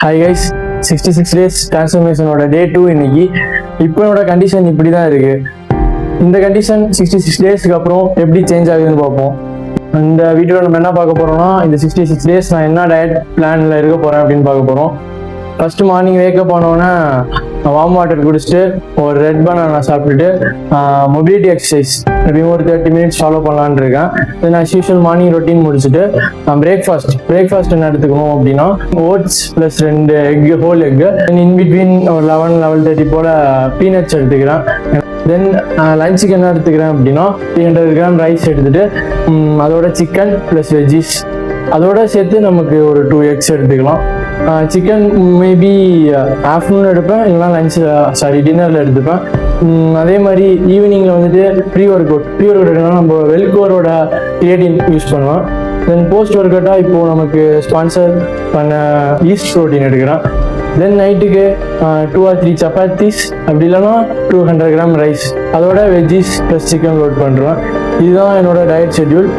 Hi guys, 66 days டிரான்ஸ்ஃபர்மேஷனோட டே 2 இன்னைக்கு. இப்போ என்னோட கண்டிஷன் இப்படி தான் இருக்கு. இந்த கண்டிஷன் 66 டேஸ்க்கு அப்புறம் எப்படி சேஞ்ச் ஆகுதுன்னு பார்ப்போம். இந்த வீடியோவில் நம்ம என்ன பார்க்க போறோம்னா, இந்த 66 டேஸ் நான் என்ன டயட் பிளான்ல இருக்க போறேன் அப்படின்னு பார்க்க போறோம். ஃபர்ஸ்ட் மார்னிங் வேக்கப் ஆனோன்னா வார்ம் வாட்டர் குடிச்சிட்டு ஒரு ரெட் பனானா சாப்பிட்டுட்டு மொபிலிட்டி எக்ஸசைஸ் எப்படியும் ஒரு 30 மினிட்ஸ் ஃபாலோ பண்ணலான்னு இருக்கேன். Then as usual morning routine முடிச்சுட்டு பிரேக்ஃபாஸ்ட் என்ன எடுத்துக்கணும் அப்படின்னா oats plus 2 egg, whole egg, in between ஒரு 11-11:30 போல் பீனட்ஸ் எடுத்துக்கிறேன். தென் லஞ்சுக்கு என்ன எடுத்துக்கிறேன் அப்படின்னா 300 கிராம் ரைஸ் எடுத்துட்டு அதோட சிக்கன் ப்ளஸ் வெஜ்ஜிஸ் அதோட சேர்த்து நமக்கு ஒரு 2 எக்ஸ் எடுத்துக்கலாம். சிக்கன் மேபி ஆஃப்டர்நூன் எடுப்பேன், இல்லைனா டின்னரில் எடுத்துப்பேன். அதே மாதிரி ஈவினிங்கில் வந்துட்டு ப்ரீ ஒர்க் அவுட் நம்ம வெல்கோரோட கிரியேட்டின் யூஸ் பண்ணுவோம். தென் போஸ்ட் ஒர்க் அவுட்டாக இப்போது நமக்கு ஸ்பான்சர் பண்ண ஈஸ்ட் ப்ரோட்டீன் எடுக்கிறேன். தென் நைட்டுக்கு 2 or 3 சப்பாத்திஸ், அப்படி இல்லைனா 200 கிராம் ரைஸ் அதோட வெஜ்ஜிஸ் ப்ளஸ் சிக்கன் லோட் பண்ணுறேன். இதுதான் என்னோட டயட் ஷெட்யூல்.